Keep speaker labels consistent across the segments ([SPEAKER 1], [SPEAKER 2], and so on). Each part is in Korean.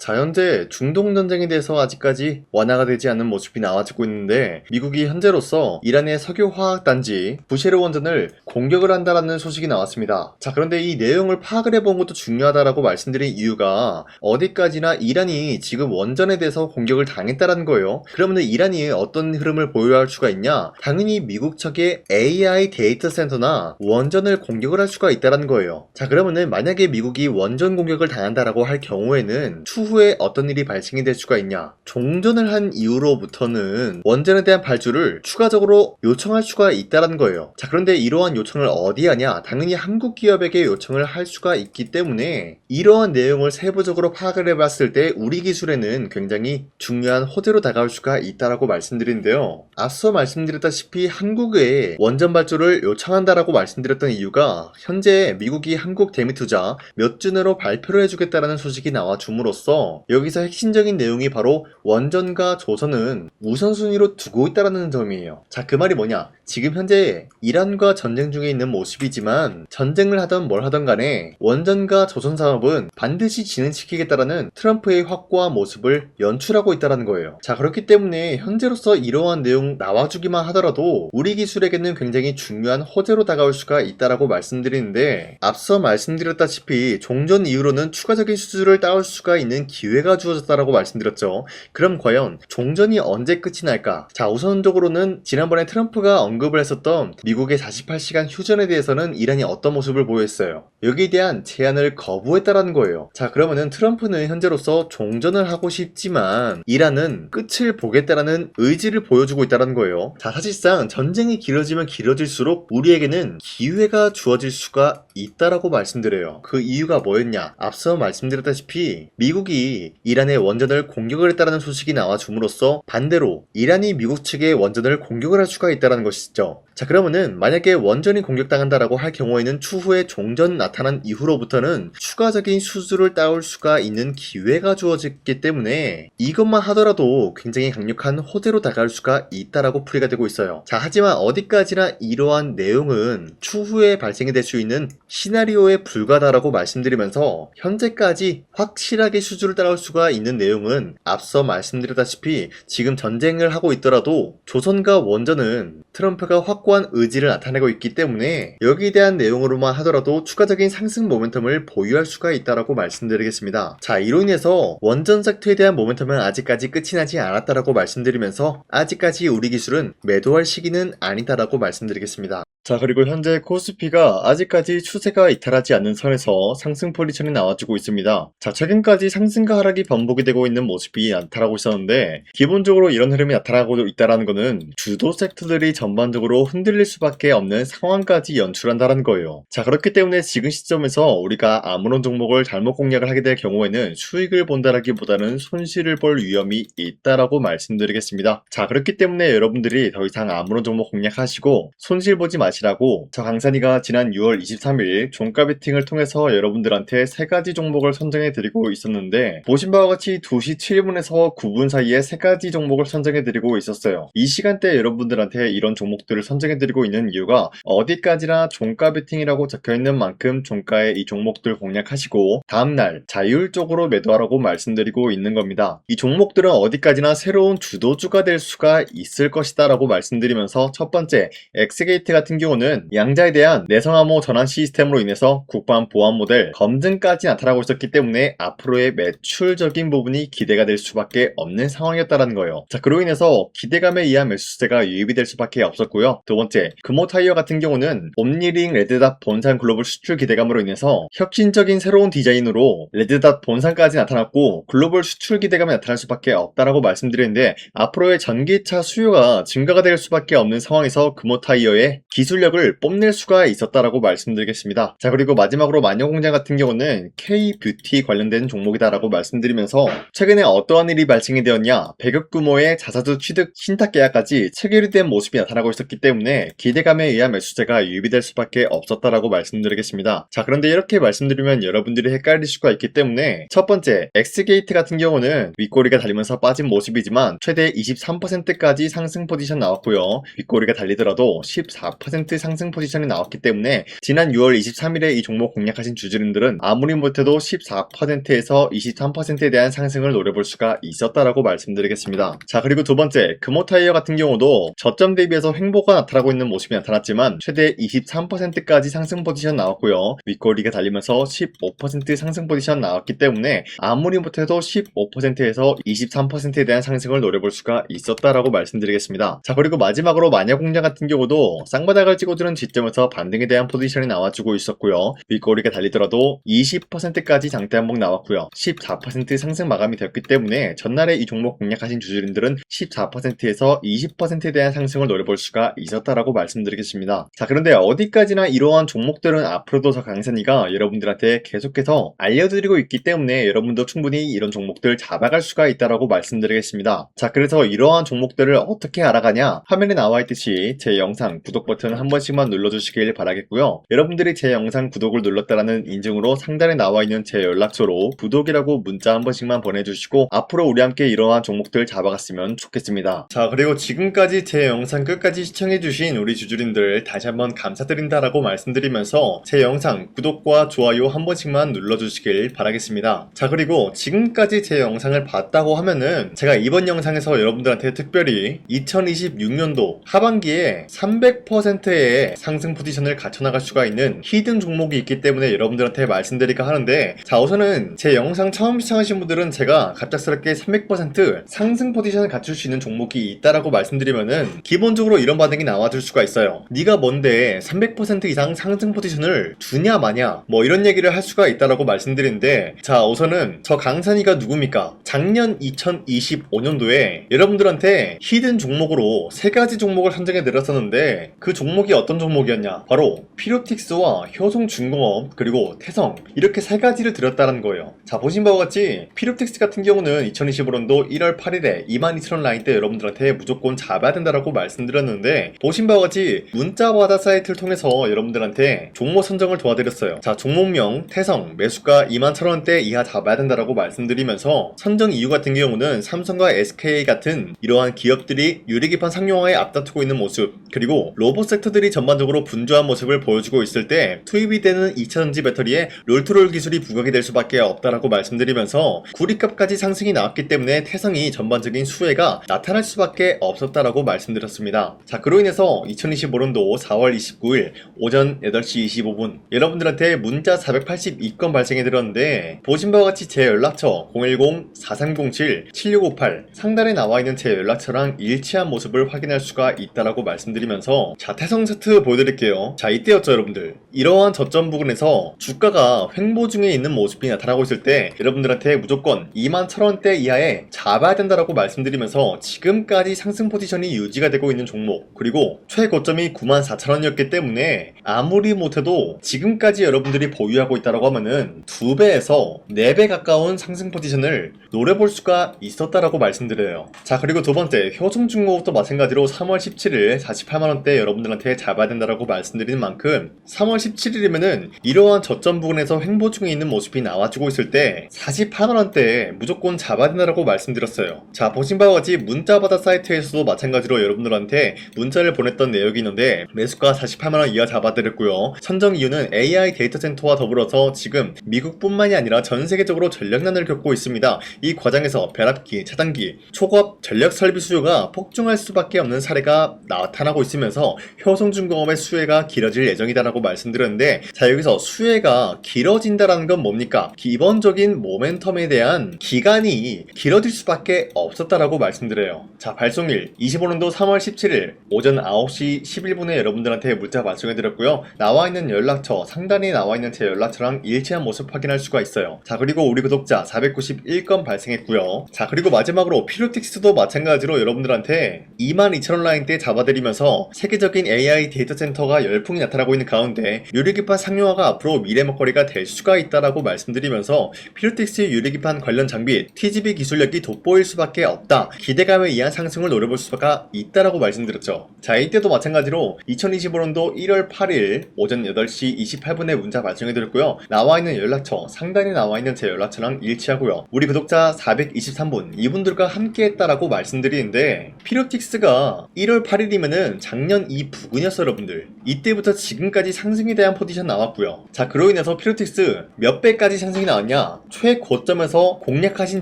[SPEAKER 1] 자, 현재 중동 전쟁에 대해서 아직까지 완화가 되지 않는 모습이 나와지고 있는데, 미국이 현재로서 이란의 석유화학단지 부셰르 원전을 공격을 한다라는 소식이 나왔습니다. 자, 그런데 이 내용을 파악을 해본 것도 중요하다라고 말씀드린 이유가 어디까지나 이란이 지금 원전에 대해서 공격을 당했다라는 거예요. 그러면 이란이 어떤 흐름을 보여야 할 수가 있냐? 당연히 미국 측의 AI 데이터 센터나 원전을 공격을 할 수가 있다라는 거예요. 자, 그러면은 만약에 미국이 원전 공격을 당한다라고 할 경우에는 추후에 어떤 일이 발생이 될 수가 있냐? 종전을 한 이후로부터는 원전에 대한 발주를 추가적으로 요청할 수가 있다는 거예요. 자, 그런데 이러한 요청을 어디 하냐? 당연히 한국 기업에게 요청을 할 수가 있기 때문에 이러한 내용을 세부적으로 파악을 해봤을 때 우리 기술에는 굉장히 중요한 호재로 다가올 수가 있다라고 말씀드리는데요. 앞서 말씀드렸다시피 한국에 원전 발주를 요청한다라고 말씀드렸던 이유가 현재 미국이 한국 대미 투자 몇 주 내로 발표를 해주겠다라는 소식이 나와 줌으로써 여기서 핵심적인 내용이 바로 원전과 조선은 우선순위로 두고 있다는 점이에요. 자, 그 말이 뭐냐? 지금 현재 이란과 전쟁 중에 있는 모습이지만 전쟁을 하던 뭘 하던 간에 원전과 조선 사업은 반드시 진행시키겠다라는 트럼프의 확고한 모습을 연출하고 있다는 거예요. 자, 그렇기 때문에 현재로서 이러한 내용 나와주기만 하더라도 우리 기술에게는 굉장히 중요한 호재로 다가올 수가 있다라고 말씀드리는데, 앞서 말씀드렸다시피 종전 이후로는 추가적인 수주를 따올 수가 있는 기회가 주어졌다라고 말씀드렸죠. 그럼 과연 종전이 언제 끝이 날까? 자, 우선적으로는 지난번에 트럼프가 언급을 했었던 미국의 48시간 휴전에 대해서는 이란이 어떤 모습을 보였어요? 여기에 대한 제안을 거부했다라는 거예요. 자, 그러면은 트럼프는 현재로서 종전을 하고 싶지만 이란은 끝을 보겠다라는 의지를 보여주고 있다는 거예요. 자, 사실상 전쟁이 길어지면 길어질수록 우리에게는 기회가 주어질 수가 있다라고 말씀드려요. 그 이유가 뭐였냐? 앞서 말씀드렸다시피 미국이 이란의 원전을 공격을 했다는 소식이 나와 줌으로써 반대로 이란이 미국 측의 원전을 공격을 할 수가 있다는 것이죠. 자, 그러면은 만약에 원전이 공격당한다라고 할 경우에는 추후에 종전 나타난 이후로부터는 추가적인 수주를 따올 수가 있는 기회가 주어졌기 때문에 이것만 하더라도 굉장히 강력한 호재로 다가올 수가 있다라고 풀이가 되고 있어요. 자, 하지만 어디까지나 이러한 내용은 추후에 발생이 될 수 있는 시나리오에 불과하다라고 말씀드리면서 현재까지 확실하게 수주를 따올 수가 있는 내용은 앞서 말씀드렸다시피 지금 전쟁을 하고 있더라도 조선과 원전은 트럼프가 확고한 의지를 나타내고 있기 때문에 여기에 대한 내용으로만 하더라도 추가적인 상승 모멘텀을 보유할 수가 있다라고 말씀드리겠습니다. 자, 이로 인해서 원전 섹터에 대한 모멘텀은 아직까지 끝이 나지 않았다라고 말씀드리면서 아직까지 우리 기술은 매도할 시기는 아니다라고 말씀드리겠습니다. 자, 그리고 현재 코스피가 아직까지 추세가 이탈하지 않는 선에서 상승 포지션이 나와주고 있습니다. 자, 최근까지 상승과 하락이 반복이 되고 있는 모습이 나타나고 있었는데 기본적으로 이런 흐름이 나타나고 있다는 것은 주도 섹터들이 전반적으로 흔들릴 수밖에 없는 상황까지 연출한다는 거예요. 자, 그렇기 때문에 지금 시점에서 우리가 아무런 종목을 잘못 공략을 하게 될 경우에는 수익을 본다라기보다는 손실을 볼 위험이 있다라고 말씀드리겠습니다. 자, 그렇기 때문에 여러분들이 더 이상 아무런 종목 공략하시고 손실 보지 마시라고 저 강산이가 지난 6월 23일 종가 베팅을 통해서 여러분들한테 3가지 종목을 선정해 드리고 있었는데 보신 바와 같이 2시 7분에서 9분 사이에 3가지 종목을 선정해 드리고 있었어요. 이 시간대에 여러분들한테 이런 종목들을 선정해 드리고 있는 이유가 어디까지나 종가 베팅이라고 적혀 있는 만큼 종가에 이 종목들 공략하시고 다음날 자율적으로 매도하라고 말씀드리고 있는 겁니다. 이 종목들은 어디까지나 새로운 주도주가 될 수가 있을 것이다 라고 말씀드리면서 첫 번째 엑스게이트 같은 경우는 양자에 대한 내성암호 전환 시스템으로 인해서 국방 보안 모델 검증까지 나타나고 있었기 때문에 앞으로의 매출적인 부분이 기대가 될 수밖에 없는 상황이었다는 거예요. 자, 그로 인해서 기대감에 의한 매수세가 유입이 될 수밖에 없었고요. 두 번째, 금호타이어 같은 경우는 옴니링 레드닷 본산 글로벌 수출 기대감으로 인해서 혁신적인 새로운 디자인으로 레드닷 본산까지 나타났고 글로벌 수출 기대감이 나타날 수밖에 없다라고 말씀드렸는데 앞으로의 전기차 수요가 증가가 될 수밖에 없는 상황에서 금호타이어의 기술력을 뽐낼 수가 있었다라고 말씀드리겠습니다. 자, 그리고 마지막으로 마녀공장 같은 경우는 K-뷰티 관련된 종목이다라고 말씀드리면서 최근에 어떠한 일이 발생이 되었냐, 100억 규모의 자사주 취득 신탁 계약까지 체결이 된 모습이 나타나고 있었기 때문에 기대감에 의한 매수세가 유입이 될 수밖에 없었다라고 말씀드리겠습니다. 자, 그런데 이렇게 말씀드리면 여러분들이 헷갈릴 수가 있기 때문에 첫 번째, 엑스게이트 같은 경우는 윗꼬리가 달리면서 빠진 모습이지만 최대 23%까지 상승 포지션 나왔고요. 윗꼬리가 달리더라도 14% 25% 상승 포지션이 나왔기 때문에 지난 6월 23일에 이 종목 공략하신 주주님들은 아무리 못해도 14%에서 23%에 대한 상승을 노려볼 수가 있었다라고 말씀드리겠습니다. 자, 그리고 두 번째, 금호타이어 같은 경우도 저점 대비해서 횡보가 나타나고 있는 모습이 나타났지만 최대 23%까지 상승 포지션 나왔고요. 윗꼬리가 달리면서 15% 상승 포지션 나왔기 때문에 아무리 못해도 15%에서 23%에 대한 상승을 노려볼 수가 있었다라고 말씀드리겠습니다. 자, 그리고 마지막으로 마녀공장 같은 경우도 쌍바닥을 찍어주는 지점에서 반등에 대한 포지션이 나와주고 있었고요. 윗꼬리가 달리더라도 20%까지 장대 한봉 나왔고요. 14% 상승 마감이 되었기 때문에 전날에 이 종목 공략하신 주주님들은 14%에서 20%에 대한 상승을 노려볼 수가 있었다라고 말씀드리겠습니다. 자, 그런데 어디까지나 이러한 종목들은 앞으로도 저 강산이가 여러분들한테 계속해서 알려드리고 있기 때문에 여러분도 충분히 이런 종목들 잡아갈 수가 있다라고 말씀드리겠습니다. 자, 그래서 이러한 종목들을 어떻게 알아가냐? 화면에 나와 있듯이 제 영상 구독 버튼 한 번씩만 눌러주시길 바라겠고요. 여러분들이 제 영상 구독을 눌렀다라는 인증으로 상단에 나와 있는 제 연락처로 구독이라고 문자 한 번씩만 보내주시고 앞으로 우리 함께 이러한 종목들 잡아갔으면 좋겠습니다. 자, 그리고 지금까지 제 영상 끝까지 시청해주신 우리 주주님들 다시 한번 감사드린다라고 말씀드리면서 제 영상 구독과 좋아요 한 번씩만 눌러주시길 바라겠습니다. 자, 그리고 지금까지 제 영상을 봤다고 하면은 제가 이번 영상에서 여러분들한테 특별히 2026년도 하반기에 300%의 상승 포지션을 갖춰나갈 수가 있는 히든 종목이 있기 때문에 여러분들한테 말씀드릴까 하는데, 자, 우선은 제 영상 처음 시청하신 분들은 제가 갑작스럽게 300% 상승 포지션을 갖출 수 있는 종목이 있다라고 말씀드리면은 기본적으로 이런 반응이 나와줄 수가 있어요. 네가 뭔데 300% 이상 상승 포지션을 주냐 마냐 뭐 이런 얘기를 할 수가 있다라고 말씀드리는데, 자, 우선은 저 강산이가 누굽니까? 작년 2025년도에 여러분들한테 히든 종목으로 3가지 종목을 선정해 드렸었는데 그 종목이 어떤 종목이었냐? 바로 피로틱스와 효성중공업 그리고 태성, 이렇게 3가지를 드렸다는 거예요. 자, 보신 바와 같이 피로틱스 같은 경우는 2025년도 1월 8일에 22,000원 라인 때 여러분들한테 무조건 잡아야 된다라고 말씀드렸는데, 보신 바와 같이 문자바다 사이트를 통해서 여러분들한테 종목 선정을 도와드렸어요. 자, 종목명 태성 매수가 21,000원대 이하 잡아야 된다라고 말씀드리면서 선정 이유 같은 경우는 삼성과 SK 같은 이러한 기업들이 유리기판 상용화에 앞다투고 있는 모습, 그리고 로봇 섹터들이 전반적으로 분주한 모습을 보여주고 있을 때 투입이 되는 2차전지 배터리에 롤투롤 기술이 부각이 될 수밖에 없다라고 말씀드리면서 구리값까지 상승이 나왔기 때문에 태성이 전반적인 수혜가 나타날 수밖에 없었다라고 말씀드렸습니다. 자, 그로 인해서 2025년도 4월 29일 오전 8시 25분 여러분들한테 문자 482건 발생해 드렸는데, 보신 바와 같이 제 연락처 010-4307-7658 상단에 나와 있는 제 연락처랑 일치한 모습을 확인할 수가 있다라고 말씀드리면서, 자, 태성 세트 보여드릴게요. 자, 이때였죠 여러분들. 이러한 저점 부근에서 주가가 횡보 중에 있는 모습이 나타나고 있을 때 여러분들한테 무조건 21,000원대 이하에 잡아야 된다라고 말씀드리면서 지금까지 상승 포지션이 유지가 되고 있는 종목, 그리고 최고점이 94,000원이었기 때문에 아무리 못해도 지금까지 여러분들이 보유하고 있다라고 하면은 2배에서 4배 가까운 상승 포지션을 노려볼 수가 있었다라고 말씀드려요. 자, 그리고 두 번째 효성중공업도 마찬가지로 3월 17일 48만원대 여러분들한테 잡아야 된다라고 말씀드리는 만큼 3월 17일이면은 이러한 저점 부근에서 횡보 중에 있는 모습이 나와주고 있을 때 48만원대에 무조건 잡아야 된다라고 말씀드렸어요. 자, 보신 바와 같이 문자바다 사이트에서도 마찬가지로 여러분들한테 문자를 보냈던 내역이 있는데 매수가 48만원 이하 잡아드렸고요. 선정 이유는 AI 데이터 센터와 더불어서 지금 미국뿐만이 아니라 전 세계적으로 전력난을 겪고 있습니다. 이 과정에서 벼락기, 차단기, 초고압 전력 설비 수요가 폭증할 수밖에 없는 사례가 나타나고 있으면서 효성중공업의 수혜가 길어질 예정이다라고 말씀드렸는데, 자, 여기서 수혜가 길어진다라는 건 뭡니까? 기본적인 모멘텀에 대한 기간이 길어질 수밖에 없었다라고 말씀드려요. 자, 발송일 25년도 3월 17일 오전 9시 11분에 여러분들한테 문자 발송해드렸고요. 나와있는 연락처 상단에 나와있는 제 연락처랑 일치한 모습 확인할 수가 있어요. 자, 그리고 우리 구독자 491건 발생했고요. 자, 그리고 마지막으로 피로틱스도 마찬가지로 여러분들한테 22,000원 라인 때 잡아드리면서 세계적인 AI 데이터 센터가 열풍이 나타나고 있는 가운데 유리기판 상용화가 앞으로 미래 먹거리가 될 수가 있다라고 말씀드리면서 피로틱스 유리기판 관련 장비 TGV 기술력이 돋보일 수밖에 없다, 기대감에 의한 상승을 노려볼 수가 있다라고 말씀드렸죠. 자, 이때도 마찬가지로 2025년도 1월 8일 오전 8시 28분에 문자 발송해드렸고요. 나와있는 연락처 상단에 나와있는 제 연락처랑 일치하고요. 우리 구독자 423분 이분들과 함께 했다라고 말씀드리는데, 피로틱스가 1월 8일이면은 작년 이 부근 6분이었어 여러분들. 이때부터 지금까지 상승에 대한 포지션 나왔고요. 자, 그로 인해서 피로틱스 몇 배까지 상승이 나왔냐? 최고점에서 공략하신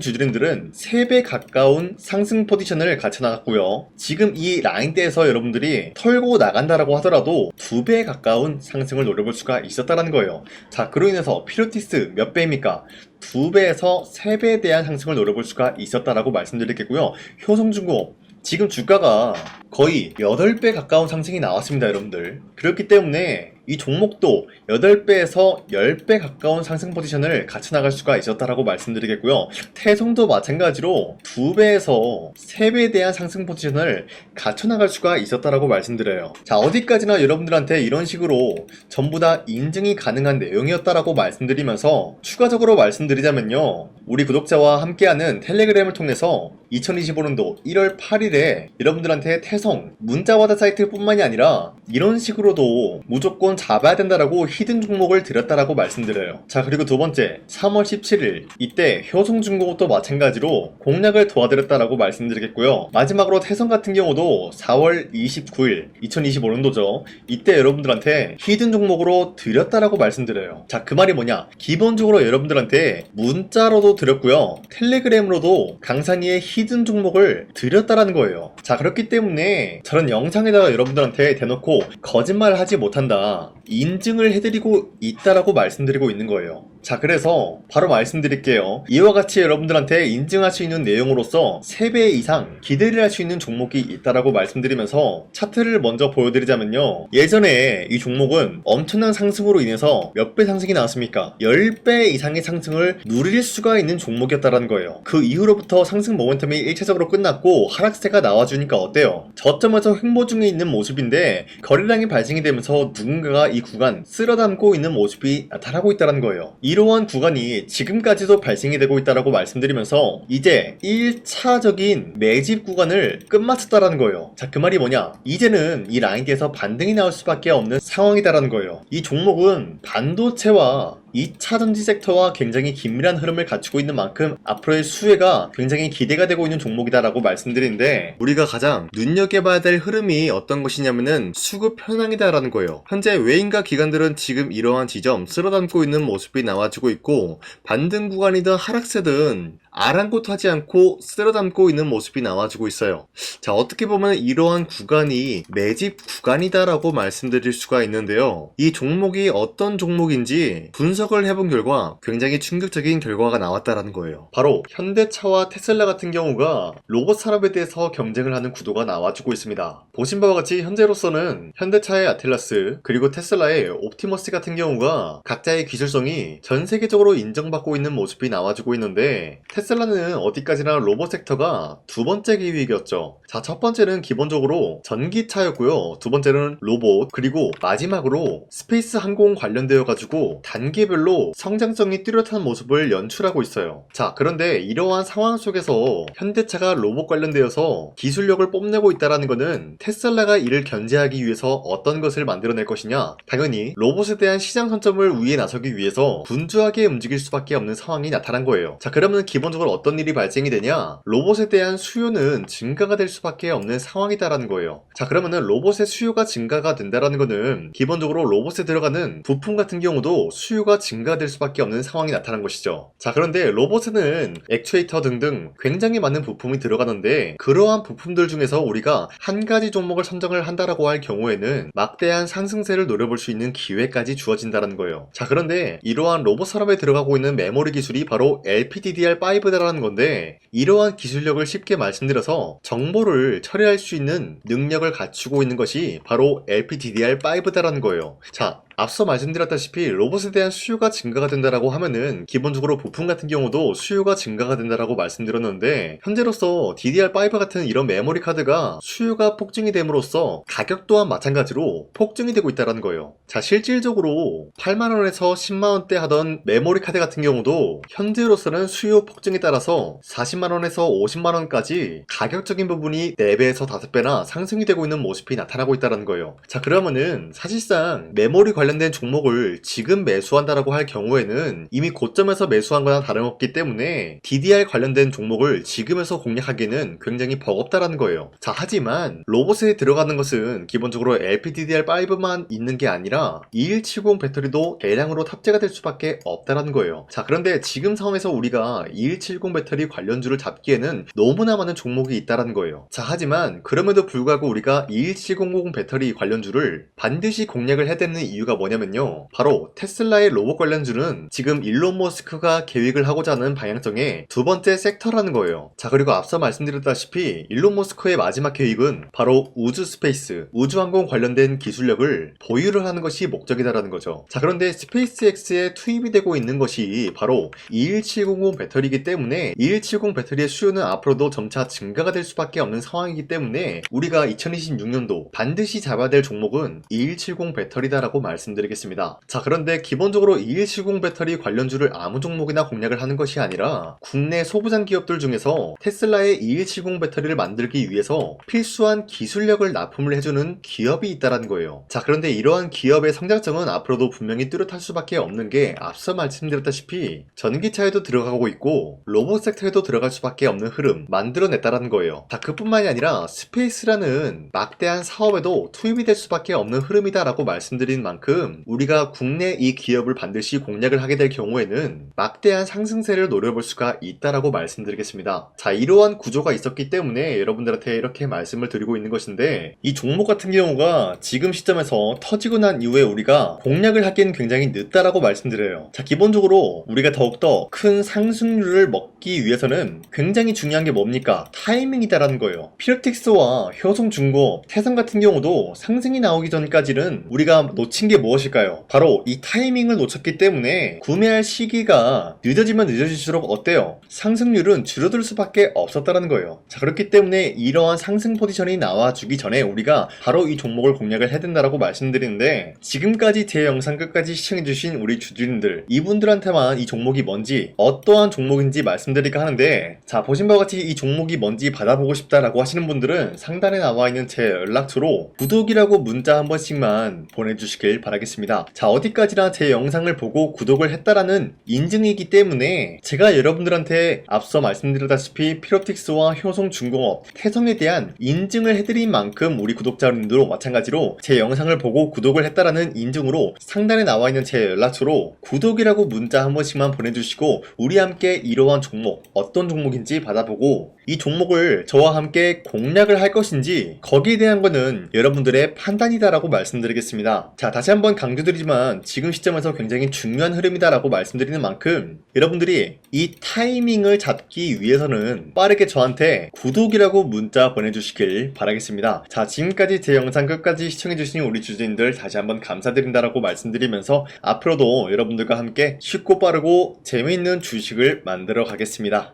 [SPEAKER 1] 주주님들은 3배 가까운 상승 포지션을 갖춰 나갔고요. 지금 이 라인대에서 여러분들이 털고 나간다라고 하더라도 2배 가까운 상승을 노려볼 수가 있었다라는 거예요. 자, 그로 인해서 피로틱스 몇 배입니까? 2배에서 3배에 대한 상승을 노려볼 수가 있었다라고 말씀드리겠고요. 효성중공업 지금 주가가 거의 8배 가까운 상승이 나왔습니다 여러분들. 그렇기 때문에 이 종목도 8배에서 10배 가까운 상승 포지션을 같이 나갈 수가 있었다라고 말씀드리겠고요. 태성도 마찬가지로 2배에서 3배에 대한 상승 포지션을 갖춰 나갈 수가 있었다라고 말씀드려요. 자, 어디까지나 여러분들한테 이런 식으로 전부 다 인증이 가능한 내용이었다라고 말씀드리면서 추가적으로 말씀드리자면요, 우리 구독자와 함께하는 텔레그램을 통해서 2025년도 1월 8일에 여러분들한테 태성 문자와다 사이트 뿐만이 아니라 이런 식으로도 무조건 잡아야 된다라고 히든 종목을 드렸다라고 말씀드려요. 자, 그리고 두 번째 3월 17일 이때 효성중공업도 마찬가지로 공략을 도와드렸다라고 말씀드리겠고요. 마지막으로 태성 같은 경우도 4월 29일 2025년도죠. 이때 여러분들한테 히든 종목으로 드렸다라고 말씀드려요. 자, 그 말이 뭐냐? 기본적으로 여러분들한테 문자로도 드렸고요. 텔레그램으로도 강산이의 히든 종목을 드렸다라는 거예요. 자, 그렇기 때문에 저런 영상에다가 여러분들한테 대놓고 거짓말을 하지 못한다, 인증을 해드리고 있다라고 말씀드리고 있는 거예요. 자, 그래서 바로 말씀드릴게요. 이와 같이 여러분들한테 인증할 수 있는 내용으로서 3배 이상 기대를 할 수 있는 종목이 있다라고 말씀드리면서 차트를 먼저 보여드리자면요, 예전에 이 종목은 엄청난 상승으로 인해서 몇 배 상승이 나왔습니까? 10배 이상의 상승을 누릴 수가 있는 종목이었다라는 거예요. 그 이후로부터 상승 모멘텀이 1차적으로 끝났고 하락세가 나와주니까 어때요? 저점에서 횡보 중에 있는 모습인데 거래량이 발생이 되면서 누군가가 이 구간 쓸어담고 있는 모습이 나타나고 있다는 거예요. 이러한 구간이 지금까지도 발생이 되고 있다라고 말씀드리면서 이제 1차적인 매집 구간을 끝마쳤다라는 거예요. 자, 그 말이 뭐냐? 이제는 이 라인대에서 반등이 나올 수밖에 없는 상황이다라는 거예요. 이 종목은 반도체와 2차 전지 섹터와 굉장히 긴밀한 흐름을 갖추고 있는 만큼 앞으로의 수혜가 굉장히 기대가 되고 있는 종목이다라고 말씀드리는데, 우리가 가장 눈여겨봐야 될 흐름이 어떤 것이냐면은 수급 현황이다라는 거예요. 현재 외인과 기관들은 지금 이러한 지점 쓸어담고 있는 모습이 나와주고 있고, 반등 구간이든 하락세든 아랑곳하지 않고 쓸어담고 있는 모습이 나와주고 있어요. 자, 어떻게 보면 이러한 구간이 매집 구간이다라고 말씀드릴 수가 있는데요, 이 종목이 어떤 종목인지 분석을 해본 결과 굉장히 충격적인 결과가 나왔다라는 거예요. 바로 현대차와 테슬라 같은 경우가 로봇 산업에 대해서 경쟁을 하는 구도가 나와주고 있습니다. 보신 바와 같이 현재로서는 현대차의 아틀라스 그리고 테슬라의 옵티머스 같은 경우가 각자의 기술성이 전 세계적으로 인정받고 있는 모습이 나와주고 있는데, 테슬라는 어디까지나 로봇 섹터가 두 번째 기획이었죠. 자, 첫 번째는 기본적으로 전기차였고요. 두 번째는 로봇, 그리고 마지막으로 스페이스 항공 관련되어 가지고 단계별로 성장성이 뚜렷한 모습을 연출하고 있어요. 자, 그런데 이러한 상황 속에서 현대차가 로봇 관련되어서 기술력을 뽐내고 있다는 것은 테슬라가 이를 견제하기 위해서 어떤 것을 만들어낼 것이냐? 당연히 로봇에 대한 시장 선점을 위해 나서기 위해서 분주하게 움직일 수밖에 없는 상황이 나타난 거예요. 자, 그러면 기본적으로 어떤 일이 발생이 되냐? 로봇에 대한 수요는 증가가 될 수밖에 없는 상황이다라는 거예요. 자, 그러면은 로봇의 수요가 증가가 된다라는 거는 기본적으로 로봇에 들어가는 부품 같은 경우도 수요가 증가될 수밖에 없는 상황이 나타난 것이죠. 자, 그런데 로봇에는 액추에이터 등등 굉장히 많은 부품이 들어가는데, 그러한 부품들 중에서 우리가 한 가지 종목을 선정을 한다라고 할 경우에는 막대한 상승세를 노려볼 수 있는 기회까지 주어진다는 거예요. 자, 그런데 이러한 로봇 산업에 들어가고 있는 메모리 기술이 바로 LPDDR5다라는 건데, 이러한 기술력을 쉽게 말씀드려서 정보를 처리할 수 있는 능력을 갖추고 있는 것이 바로 LPDDR5다라는 거예요. 자, 앞서 말씀드렸다시피 로봇에 대한 수요가 증가가 된다라고 하면은 기본적으로 부품 같은 경우도 수요가 증가가 된다라고 말씀드렸는데, 현재로서 DDR5 같은 이런 메모리 카드가 수요가 폭증이 됨으로써 가격 또한 마찬가지로 폭증이 되고 있다는 거예요. 자, 실질적으로 8만원에서 10만원대 하던 메모리 카드 같은 경우도 현재로서는 수요 폭증에 따라서 40만원에서 50만원까지 가격적인 부분이 4배에서 5배나 상승이 되고 있는 모습이 나타나고 있다는 거예요. 자, 그러면은 사실상 메모리 관련된 종목을 지금 매수한다라고 할 경우에는 이미 고점에서 매수한 거나 다름없기 때문에 DDR 관련된 종목을 지금에서 공략하기는 굉장히 버겁다라는 거예요. 자, 하지만 로봇에 들어가는 것은 기본적으로 LPDDR5만 있는 게 아니라 2170 배터리도 대량으로 탑재가 될 수밖에 없다라는 거예요. 자, 그런데 지금 상황에서 우리가 2170 배터리 관련주를 잡기에는 너무나 많은 종목이 있다라는 거예요. 자, 하지만 그럼에도 불구하고 우리가 21700 배터리 관련주를 반드시 공략을 해야 되는 이유가 뭐냐면요, 바로 테슬라의 로봇 관련주는 지금 일론 머스크가 계획을 하고자 하는 방향성의 두 번째 섹터라는 거예요. 자, 그리고 앞서 말씀드렸다시피 일론 머스크의 마지막 계획은 바로 우주 스페이스, 우주항공 관련된 기술력을 보유를 하는 것이 목적이다라는 거죠. 자, 그런데 스페이스X에 투입이 되고 있는 것이 바로 21700 배터리이기 때문에 2170 배터리의 수요는 앞으로도 점차 증가가 될 수밖에 없는 상황이기 때문에 우리가 2026년도 반드시 잡아야 될 종목은 2170 배터리다라고 말씀드리겠습니다. 자, 그런데 기본적으로 2170 배터리 관련주를 아무 종목이나 공략을 하는 것이 아니라 국내 소부장 기업들 중에서 테슬라의 2170 배터리를 만들기 위해서 필수한 기술력을 납품을 해주는 기업이 있다는 거예요. 자, 그런데 이러한 기업의 성장성은 앞으로도 분명히 뚜렷할 수밖에 없는 게 앞서 말씀드렸다시피 전기차에도 들어가고 있고 로봇 섹터에도 들어갈 수밖에 없는 흐름 만들어냈다는 거예요. 자, 그뿐만이 아니라 스페이스라는 막대한 사업에도 투입이 될 수밖에 없는 흐름이다라고 말씀드린 만큼 우리가 국내 이 기업을 반드시 공략을 하게 될 경우에는 막대한 상승세를 노려볼 수가 있다라고 말씀드리겠습니다. 자, 이러한 구조가 있었기 때문에 여러분들한테 이렇게 말씀을 드리고 있는 것인데, 이 종목 같은 경우가 지금 시점에서 터지고 난 이후에 우리가 공략을 하기엔 굉장히 늦다라고 말씀드려요. 자, 기본적으로 우리가 더욱더 큰 상승률을 먹기 위해서는 굉장히 중요한 게 뭡니까? 타이밍이다라는 거예요. 피로틱스와 효성중공업, 태성 같은 경우도 상승이 나오기 전까지는 우리가 놓친 게 무엇일까요? 바로 이 타이밍을 놓쳤기 때문에 구매할 시기가 늦어지면 늦어질수록 어때요? 상승률은 줄어들 수밖에 없었다는 거예요. 자, 그렇기 때문에 이러한 상승 포지션이 나와주기 전에 우리가 바로 이 종목을 공략을 해야 된다라고 말씀드리는데, 지금까지 제 영상 끝까지 시청해주신 우리 주주님들, 이분들한테만 이 종목이 뭔지, 어떠한 종목인지 말씀드릴까 하는데, 자, 보신 바와 같이 이 종목이 뭔지 받아보고 싶다라고 하시는 분들은 상단에 나와있는 제 연락처로 구독이라고 문자 한 번씩만 보내주시길 바라겠습니다. 자, 어디까지나 제 영상을 보고 구독을 했다라는 인증이기 때문에 제가 여러분들한테 앞서 말씀드렸다시피 피로틱스와 효성중공업, 태성에 대한 인증을 해드린 만큼 우리 구독자님들도 마찬가지로 제 영상을 보고 구독을 했다라는 인증으로 상단에 나와있는 제 연락처로 구독이라고 문자 한 번씩만 보내주시고 우리 함께 이러한 종목, 어떤 종목인지 받아보고 이 종목을 저와 함께 공략을 할 것인지, 거기에 대한 거는 여러분들의 판단이다라고 말씀드리겠습니다. 자, 다시 한번 강조드리지만 지금 시점에서 굉장히 중요한 흐름이다라고 말씀드리는 만큼 여러분들이 이 타이밍을 잡기 위해서는 빠르게 저한테 구독이라고 문자 보내주시길 바라겠습니다. 자, 지금까지 제 영상 끝까지 시청해주신 우리 주주님들 다시 한번 감사드린다라고 말씀드리면서 앞으로도 여러분들과 함께 쉽고 빠르고 재미있는 주식을 만들어 가겠습니다.